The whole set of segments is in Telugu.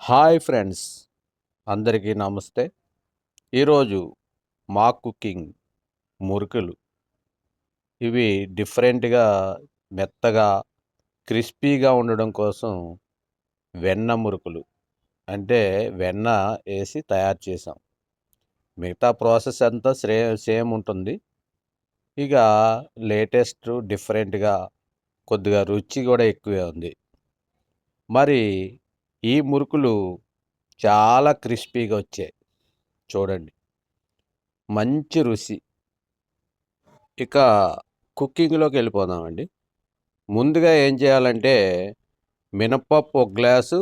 హాయ్ ఫ్రెండ్స్, అందరికీ నమస్తే. ఈరోజు మా కుకింగ్ మురుకులు. ఇవి డిఫరెంట్‌గా, మెత్తగా, క్రిస్పీగా ఉండడం కోసం వెన్న మురుకులు. అంటే వెన్న ఏసి తయారు చేశాం. మిగతా ప్రాసెస్ అంతా సేమ్ ఉంటుంది. ఇక లేటెస్ట్ డిఫరెంట్‌గా కొద్దిగా రుచి కూడా ఎక్కువే ఉంది. మరి ఈ మురుకులు చాలా క్రిస్పీగా వచ్చాయి. చూడండి. మంచి రుచి. ఇక కుకింగ్‌లోకి వెళ్ళిపోదామండి. ముందుగా ఏం చేయాలంటే మినపప్పు ఒక గ్లాసు,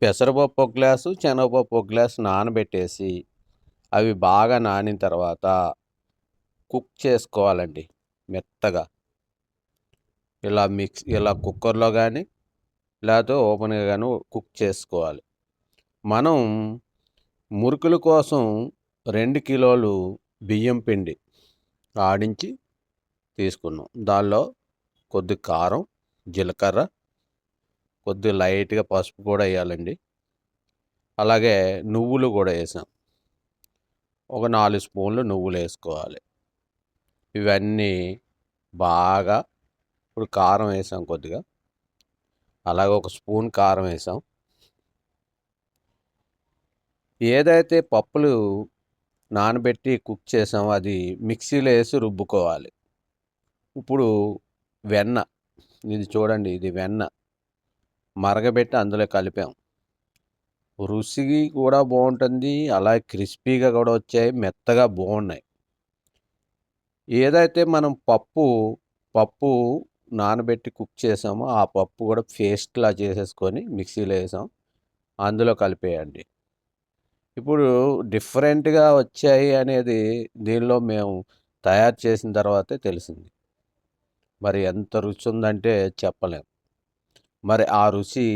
పెసరపప్పు ఒక గ్లాసు, శనగపప్పు ఒక గ్లాసు నానబెట్టేసి అవి బాగా నానిన తర్వాత కుక్ చేసుకోవాలండి మెత్తగా. ఇలా కుక్కర్‌లో గానీ లేకపోతే ఓపెన్‌గా గానీ కుక్ చేసుకోవాలి. మనం మురుకుల కోసం 2 కిలోలు బియ్యం పిండి ఆడించి తీసుకున్నాం. దానిలో కొద్ది కారం, జీలకర్ర, కొద్దిగా లైట్‌గా పసుపు కూడా ఎయ్యాలండి. అలాగే నువ్వులు కూడా ఏసాం. ఒక 4 స్పూన్లు నువ్వులేసుకోవాలి. ఇవన్నీ బాగా ఇప్పుడు కారం ఏసాం కొద్దిగా. అలాగే ఒక స్పూన్ కారం ఏసాం. ఏదైతే పప్పులు నానబెట్టి కుక్ చేసామో అది మిక్సీలో ఏసి రుబ్బుకోవాలి. ఇప్పుడు వెన్న, ఇది చూడండి, ఇది వెన్న మరగబెట్టి అందులో కలిపాం. రుచి కూడా బాగుంటుంది. అలాగే క్రిస్పీగా కూడా వచ్చాయి. మెత్తగా బాగున్నాయి. ఏదైతే మనం పప్పు నానబెట్టి కుక్ చేసామో ఆ పప్పు కూడా పేస్ట్లా చేసేసుకొని మిక్సీలో వేసాం. అందులో కలిపేయండి. ఇప్పుడు డిఫరెంట్గా వచ్చాయి అనేది దీనిలో మేము తయారు చేసిన తర్వాతే తెలిసింది. మరి ఎంత రుచి ఉందంటే చెప్పలేం. మరి ఆ రుచి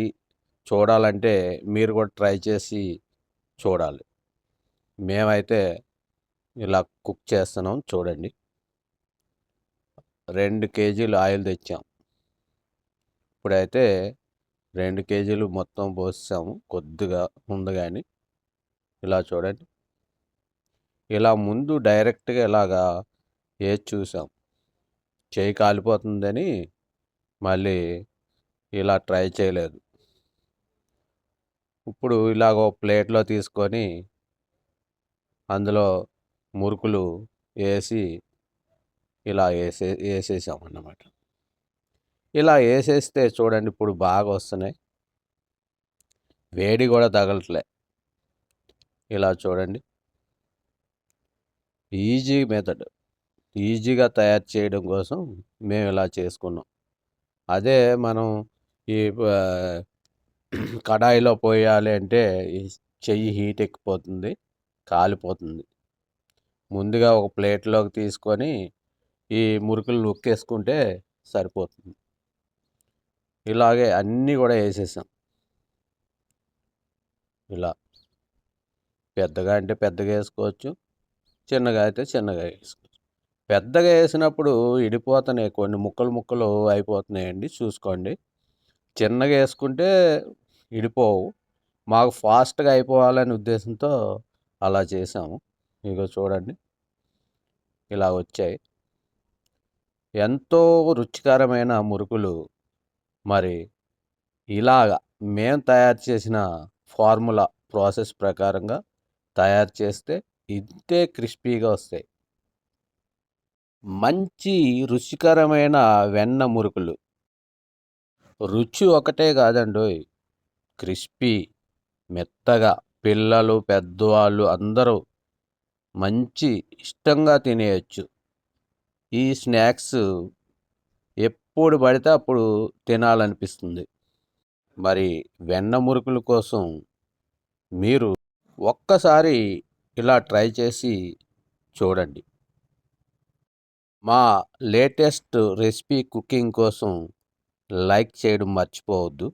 చూడాలంటే మీరు కూడా ట్రై చేసి చూడాలి. మేమైతే ఇలా కుక్ చేస్తున్నాం చూడండి. 2 కేజీలు ఆయిల్ తెచ్చాం. ఇప్పుడైతే 2 కేజీలు మొత్తం పోసేసాము. కొద్దిగా ముందుగాని ఇలా చూడండి. ఇలా ముందు డైరెక్ట్గా ఇలాగా వేసి చూసాం. చేయి కాలిపోతుందని మళ్ళీ ఇలా ట్రై చేయలేదు. ఇప్పుడు ఇలాగ ఒక ప్లేట్లో తీసుకొని అందులో మురుకులు వేసి ఇలా వేసేసామన్నమాట. ఇలా వేసేస్తే చూడండి ఇప్పుడు బాగా వస్తున్నాయి. వేడి కూడా తగలట్లే. ఇలా చూడండి. Easy method. ఈజీగా తయారు చేయడం కోసం మేము ఇలా చేసుకున్నాం. అదే మనం ఈ కడాయిలో పోయాలి అంటే ఈ చెయ్యి హీట్ ఎక్కిపోతుంది, కాలిపోతుంది. ముందుగా ఒక ప్లేట్లోకి తీసుకొని ఈ మురుకులు నొక్కేసుకుంటే సరిపోతుంది. ఇలాగే అన్నీ కూడా వేసేసాం. ఇలా పెద్దగా అంటే పెద్దగా వేసుకోవచ్చు, చిన్నగా అయితే చిన్నగా వేసుకోవచ్చు. పెద్దగా వేసినప్పుడు ఇడిపోతున్నాయి, కొన్ని ముక్కలు అయిపోతున్నాయండి, చూసుకోండి. చిన్నగా వేసుకుంటే ఇడిపోవు. మాకు ఫాస్ట్గా అయిపోవాలనే ఉద్దేశంతో అలా చేసాము. ఇగో చూడండి ఇలా వచ్చాయి. ఎంతో రుచికరమైన మురుకులు. మరి ఇలాగా మేము తయారు చేసిన ఫార్ములా ప్రాసెస్ ప్రకారంగా తయారు చేస్తే ఇంతే క్రిస్పీగా వస్తాయి. మంచి రుచికరమైన వెన్న మురుకులు. రుచి ఒకటే కాదండోయ్, క్రిస్పీ, మెత్తగా, పిల్లలు పెద్దవాళ్ళు అందరూ మంచి ఇష్టంగా తినేయచ్చు. ఈ స్నాక్స్ ఎప్పుడు పడితే అప్పుడు తినాలనిపిస్తుంది. మరి వెన్న మురుకుల కోసం మీరు ఒక్కసారి ఇలా ట్రై చేసి చూడండి. మా లేటెస్ట్ రెసిపీ కుకింగ్ కోసం లైక్ చేయడం మర్చిపోవద్దు.